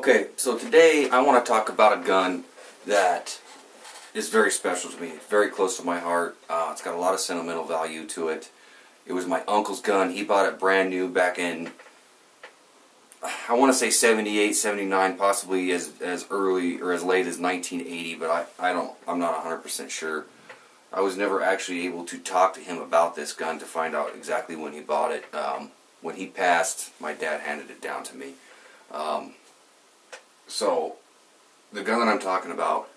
Okay, so today I want to talk about a gun that is very special to me. It's very close to my heart. It's got a lot of sentimental value to it. It was my uncle's gun. He bought it brand new back in, I want to say 78, 79, possibly as early or as late as 1980, but I'm not 100% sure. I was never actually able to talk to him about this gun to find out exactly when he bought it. When he passed, my dad handed it down to me. So, the gun that I'm talking about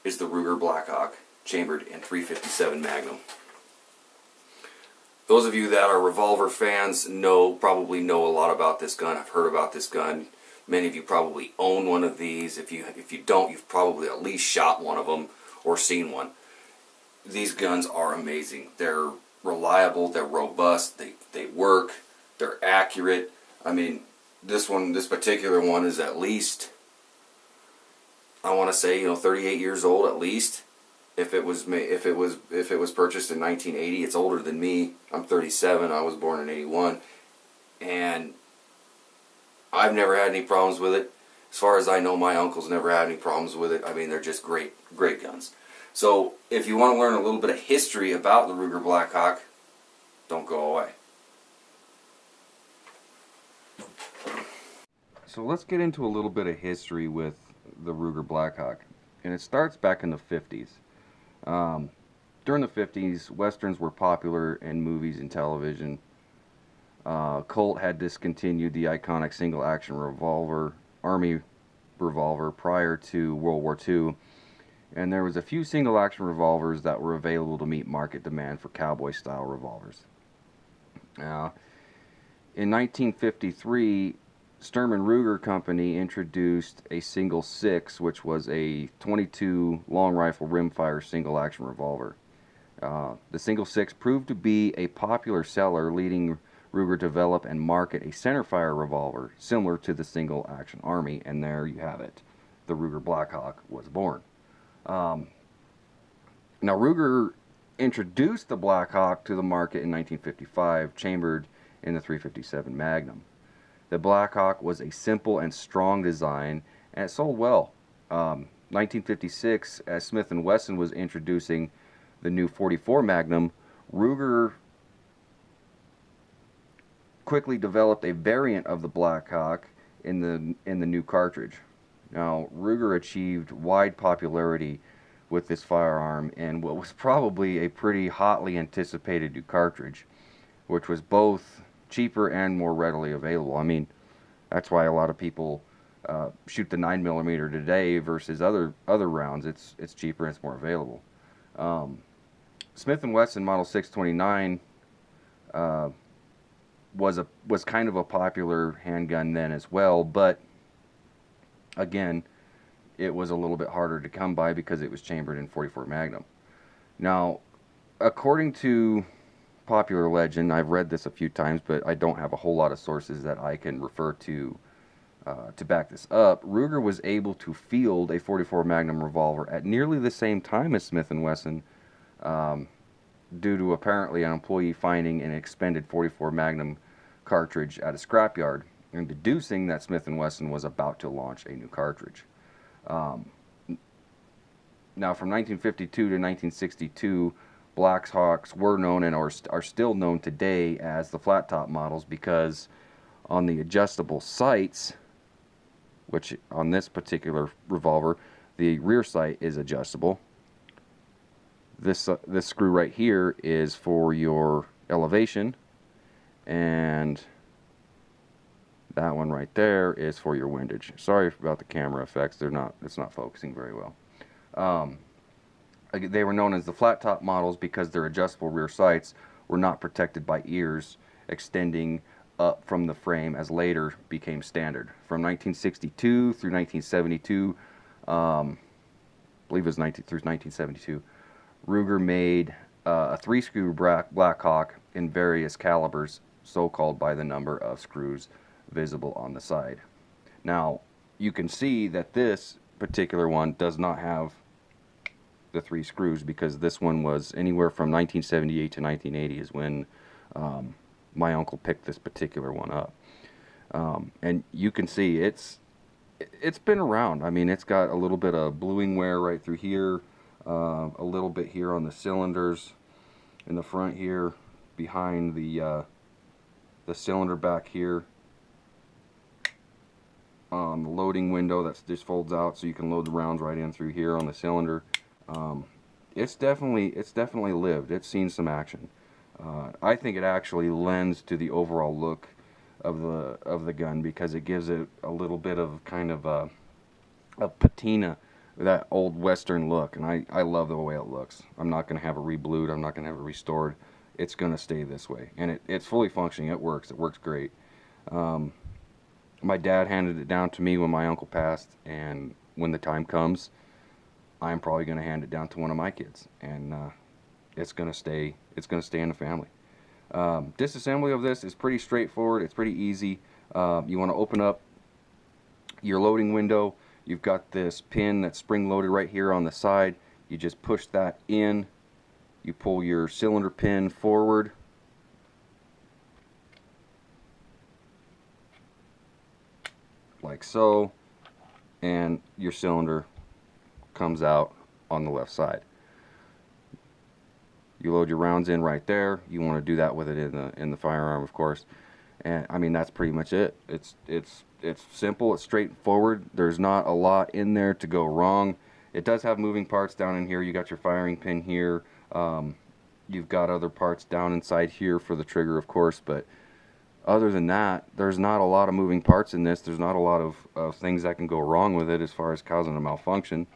is the Ruger Blackhawk, chambered in .357 Magnum. Those of you that are revolver fans probably know a lot about this gun. I've heard about this gun. Many of you probably own one of these. If you don't, you've probably at least shot one of them or seen one. These guns are amazing. They're reliable, they're robust, they work, they're accurate. I mean, this particular one is at least, I want to say, 38 years old at least. If it was purchased in 1980, it's older than me. I'm 37. I was born in 81, and I've never had any problems with it. As far as I know, my uncle's never had any problems with it. I mean, they're just great guns. So, if you want to learn a little bit of history about the Ruger Blackhawk, don't go away. So let's get into a little bit of history with the Ruger Blackhawk. And it starts back in the 50s. During the 50s, Westerns were popular in movies and television. Colt had discontinued the iconic single-action revolver, Army revolver, prior to World War II. And there was a few single-action revolvers that were available to meet market demand for cowboy-style revolvers. In 1953, Sturm and Ruger Company introduced a single 6, which was a .22 long rifle rimfire single-action revolver. The single 6 proved to be a popular seller, leading Ruger to develop and market a centerfire revolver similar to the single-action Army, and there you have it. The Ruger Blackhawk was born. Now, Ruger introduced the Blackhawk to the market in 1955, chambered in the .357 Magnum. The Blackhawk was a simple and strong design, and it sold well. 1956, as Smith & Wesson was introducing the new .44 Magnum, Ruger quickly developed a variant of the Blackhawk in the new cartridge. Now, Ruger achieved wide popularity with this firearm in what was probably a pretty hotly anticipated new cartridge, which was both cheaper and more readily available. I mean, that's why a lot of people shoot the 9mm today versus other rounds. It's cheaper and it's more available. Smith & Wesson Model 629 was kind of a popular handgun then as well, but again, it was a little bit harder to come by because it was chambered in .44 Magnum. Now, according to popular legend, I've read this a few times, but I don't have a whole lot of sources that I can refer to back this up. Ruger was able to field a .44 Magnum revolver at nearly the same time as Smith & Wesson, due to apparently an employee finding an expended .44 Magnum cartridge at a scrapyard and deducing that Smith & Wesson was about to launch a new cartridge. Now, from 1952 to 1962, Blackhawks were known and are still known today as the flat top models, because on the adjustable sights, which on this particular revolver, the rear sight is adjustable. This screw right here is for your elevation, and that one right there is for your windage. Sorry about the camera effects; it's not focusing very well. They were known as the flat top models because their adjustable rear sights were not protected by ears extending up from the frame, as later became standard. From 1962 through 1972, I believe it was through 1972, Ruger made a 3-screw Blackhawk in various calibers, so called by the number of screws visible on the side. Now, you can see that this particular one does not have the 3 screws, because this one was anywhere from 1978 to 1980 is when my uncle picked this particular one up. And you can see it's been around. I mean, it's got a little bit of bluing wear right through here, a little bit here on the cylinders in the front here, behind the cylinder back here. On the loading window that just folds out so you can load the rounds right in through here on the cylinder. It's definitely lived. It's seen some action. I think it actually lends to the overall look of the gun, because it gives it a little bit of kind of a patina, that old Western look, and I love the way it looks. I'm not going to have it reblued. I'm not going to have it restored. It's going to stay this way, and it's fully functioning. It works great. My dad handed it down to me when my uncle passed, and when the time comes, I'm probably going to hand it down to one of my kids, and it's going to stay in the family. Disassembly of this is pretty straightforward. It's pretty easy. You want to open up your loading window. You've got this pin that's spring loaded right here on the side. You just push that in. You pull your cylinder pin forward. Like so, and your cylinder comes out on the left side. You load your rounds in right there. You want to do that with it in the firearm, of course. And I mean, that's pretty much it. It's simple. It's straightforward. There's not a lot in there to go wrong. It does have moving parts down in here. You got your firing pin here. You've got other parts down inside here for the trigger, of course, but other than that, there's not a lot of moving parts in this. There's not a lot of things that can go wrong with it as far as causing a malfunction,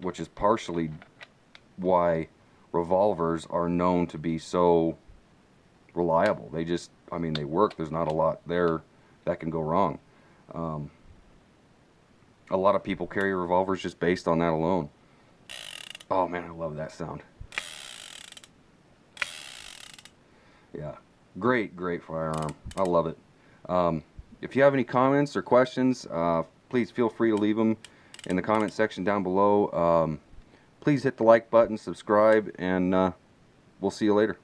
which is partially why revolvers are known to be so reliable. They just, I mean, they work. There's not a lot there that can go wrong. A lot of people carry revolvers just based on that alone. Oh man, I love that sound. Yeah, great firearm. I love it. If you have any comments or questions, please feel free to leave them in the comment section down below. Please hit the like button, subscribe, and we'll see you later.